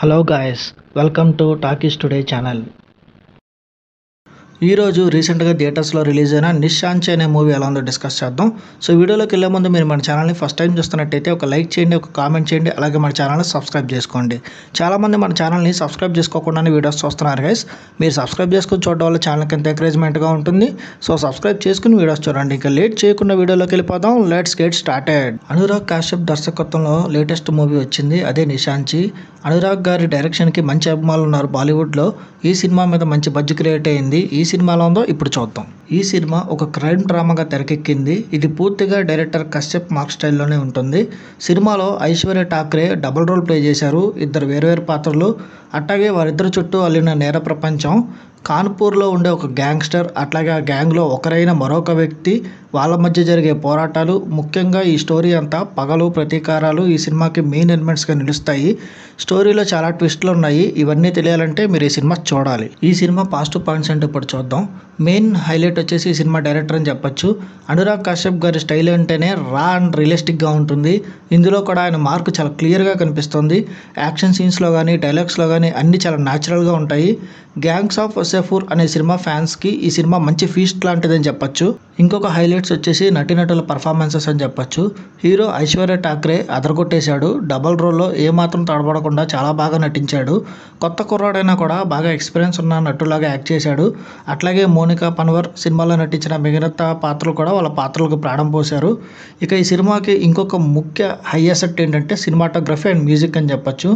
Hello guys, welcome to talkies today channel. ఈరోజు రీసెంట్గా థియేటర్స్లో రిలీజ్ అయిన నిశాంచి అనే మూవీ ఎలా ఉందో డిస్కస్ చేద్దాం. సో వీడియోలోకి వెళ్ళే ముందు మీరు మన ఛానల్ని ఫస్ట్ టైం చూస్తున్నట్టయితే ఒక లైక్ చేయండి, ఒక కామెంట్ చేయండి, అలాగే మన ఛానల్ని సబ్స్క్రైబ్ చేసుకోండి. చాలామంది మన ఛానల్ని సబ్స్క్రైబ్ చేసుకోకుండానే వీడియోస్ చూస్తున్నారు గైస్. మీరు సబ్స్క్రైబ్ చేసుకుని చూడడం వల్ల ఛానల్కి ఎంత ఎంకరేజ్మెంట్గా ఉంటుంది. సో సబ్స్క్రైబ్ చేసుకుని వీడియోస్ చూడండి. ఇంకా లేట్ చేయకుండా వీడియోలోకి వెళ్ళిపోదాం. Let's get started. Anurag Kashyap దర్శకత్వంలో లేటెస్ట్ మూవీ వచ్చింది, అదే నిశాంచి. అనురాగ్ గారి డైరెక్షన్కి మంచి అభిమానులు ఉన్నారు బాలీవుడ్లో. ఈ సినిమా మీద మంచి బడ్జ్ క్రియేట్ అయింది. ఈ సినిమాలో ఉందో ఇప్పుడు చూద్దాం. ఈ సినిమా ఒక క్రైమ్ డ్రామాగా తెరకెక్కింది. ఇది పూర్తిగా డైరెక్టర్ కశ్యప్ మార్క్ స్టైల్లోనే ఉంటుంది. సినిమాలో Aishwarya Thackeray double role play చేశారు. ఇద్దరు వేరువేరు పాత్రలు, అట్లాగే వారిద్దరి చుట్టూ అల్లిన నేర ప్రపంచం. కాన్పూర్లో ఉండే ఒక గ్యాంగ్స్టర్, అట్లాగే ఆ గ్యాంగ్లో ఒకరైన మరొక వ్యక్తి, వాళ్ళ మధ్య జరిగే పోరాటాలు. ముఖ్యంగా ఈ స్టోరీ అంతా పగలు, ప్రతీకారాలు ఈ సినిమాకి మెయిన్ ఎలిమెంట్స్గా నిలుస్తాయి. స్టోరీలో చాలా ట్విస్ట్లు ఉన్నాయి. ఇవన్నీ తెలియాలంటే మీరు ఈ సినిమా చూడాలి. ఈ సినిమా పాజిటివ్ పాయింట్స్ అంటే ఇప్పుడు చూద్దాం. మెయిన్ హైలైట్ వచ్చేసి ఈ సినిమా డైరెక్టర్ అని చెప్పొచ్చు. అనురాగ్ కాశ్యప్ గారి స్టైల్ అంటేనే రా అండ్ రియలిస్టిక్గా ఉంటుంది. ఇందులో కూడా ఆయన మార్క్ చాలా క్లియర్గా కనిపిస్తుంది. యాక్షన్ సీన్స్లో కానీ, డైలాగ్స్లో కానీ అన్నీ చాలా న్యాచురల్గా ఉంటాయి. గ్యాంగ్స్ ఆఫ్ వసేపూర్ అనే సినిమా ఫ్యాన్స్కి ఈ సినిమా మంచి ఫీస్ట్ లాంటిదని చెప్పొచ్చు. ఇంకొక హైలైట్స్ వచ్చేసి నటీనటుల పర్ఫార్మెన్సెస్ అని చెప్పొచ్చు. హీరో ఐశ్వర్య ఠాక్రే అదరగొట్టేశాడు. డబల్ రోల్లో ఏమాత్రం తడబడకుండా చాలా బాగా నటించాడు. కొత్త కుర్రాడైనా కూడా బాగా ఎక్స్పీరియన్స్ ఉన్న నటులాగా యాక్ట్ చేశాడు. అట్లాగే మోనికా పన్వర్ సినిమాలో నటించిన మిగతా పాత్రలు కూడా వాళ్ళ పాత్రలకు ప్రాణం పోశారు. ఇక ఈ సినిమాకి ఇంకొక ముఖ్య హై అసెట్ ఏంటంటే సినిమాటోగ్రఫీ అండ్ మ్యూజిక్ అని చెప్పొచ్చు.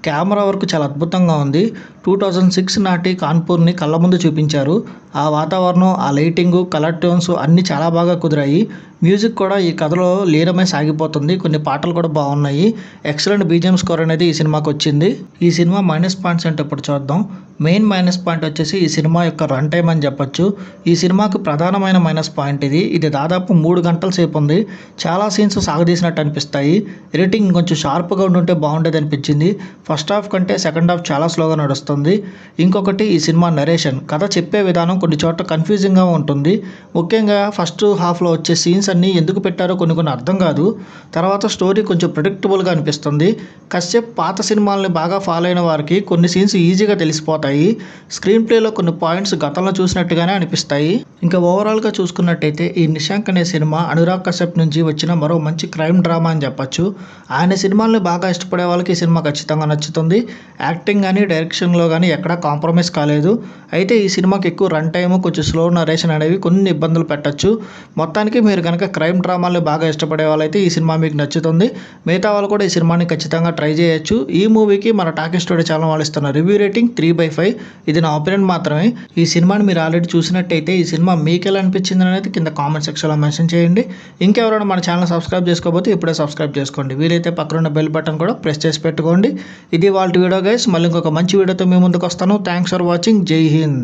కెమెరా వర్క్ చాలా అద్భుతంగా ఉంది. 2006 నాటి కాన్పూర్ని కళ్ళ ముందు చూపించారు. ఆ వాతావరణం, ఆ లైటింగు, కలర్ టోన్స్ అన్నీ చాలా బాగా కుదిరాయి. మ్యూజిక్ కూడా ఈ కథలో లీనమై సాగిపోతుంది. కొన్ని పాటలు కూడా బాగున్నాయి. ఎక్సలెంట్ బీజిఎం స్కోర్ అనేది ఈ సినిమాకి వచ్చింది. ఈ సినిమా మైనస్ పాయింట్స్ అంటే ఇప్పుడు చూద్దాం. మెయిన్ మైనస్ పాయింట్ వచ్చేసి ఈ సినిమా యొక్క రన్ టైం అని చెప్పొచ్చు. ఈ సినిమాకు ప్రధానమైన మైనస్ పాయింట్ ఇది దాదాపు 3 గంటల సేపు ఉంది. చాలా సీన్స్ సాగదీసినట్టు అనిపిస్తాయి. ఎడిటింగ్ కొంచెం షార్ప్గా ఉండుంటే బాగుండేది అనిపించింది. ఫస్ట్ హాఫ్ కంటే సెకండ్ హాఫ్ చాలా స్లోగా నడుస్తుంది. ఇంకొకటి ఈ సినిమా నరేషన్, కథ చెప్పే విధానం కొన్ని చోట్ల కన్ఫ్యూజింగ్గా ఉంటుంది. ముఖ్యంగా ఫస్ట్ హాఫ్లో వచ్చే సీన్స్ అన్నీ ఎందుకు పెట్టారో కొన్ని అర్థం కాదు. తర్వాత స్టోరీ కొంచెం ప్రెడిక్టబుల్గా అనిపిస్తుంది. కశ్యప్ పాత సినిమాల్ని బాగా ఫాలో అయిన వారికి కొన్ని సీన్స్ ఈజీగా తెలిసిపోతాయి. స్క్రీన్ ప్లేలో కొన్ని పాయింట్స్ గతంలో చూసినట్టుగానే అనిపిస్తాయి. ఇంకా ఓవరాల్గా చూసుకున్నట్టయితే ఈ నిశాంక్ అనే సినిమా అనురాగ్ కశ్యప్ నుంచి వచ్చిన మరో మంచి క్రైమ్ డ్రామా అని చెప్పొచ్చు. ఆయన సినిమాల్ని బాగా ఇష్టపడే వాళ్ళకి ఈ సినిమా ఖచ్చితంగా నచ్చుతుంది. యాక్టింగ్ కానీ, డైరెక్షన్లో కానీ ఎక్కడా కాంప్రమైజ్ కాలేదు. అయితే ఈ సినిమాకి ఎక్కువ రన్ టైము, కొంచెం స్లో నరేషన్ అనేవి కొన్ని ఇబ్బందులు పెట్టచ్చు. మొత్తానికి మీరు కనుక క్రైమ్ డ్రామాలు బాగా ఇష్టపడే వాళ్ళైతే ఈ సినిమా మీకు నచ్చుతుంది. మిగతా వాళ్ళు కూడా ఈ సినిమాని ఖచ్చితంగా ట్రై చేయొచ్చు. ఈ మూవీకి మన టాకీస్ టుడే ఛానల్ వాళ్ళు ఇస్తున్న రివ్యూ రేటింగ్ 3/5. ఇది నా ఒపీనియన్ మాత్రమే. ఈ సినిమాని మీరు ఆల్రెడీ చూసినట్టయితే ఈ సినిమా మీకు ఎలా అనిపించింది అనేది కింద కామెంట్ సెక్షన్లో మెన్షన్ చేయండి. ఇంకెవరైనా మన ఛానల్ సబ్స్క్రైబ్ చేసుకోకపోతే ఇప్పుడే సబ్స్క్రైబ్ చేసుకోండి. వీలైతే పక్కన బెల్ బటన్ కూడా ప్రెస్ చేసి పెట్టుకోండి. ఇది వాళ్ళ వీడియో గైస్. మళ్ళీ ఇంకొక మంచి వీడియోతో మీ ముందుకు వస్తాను. Thanks for watching. జై హింద్.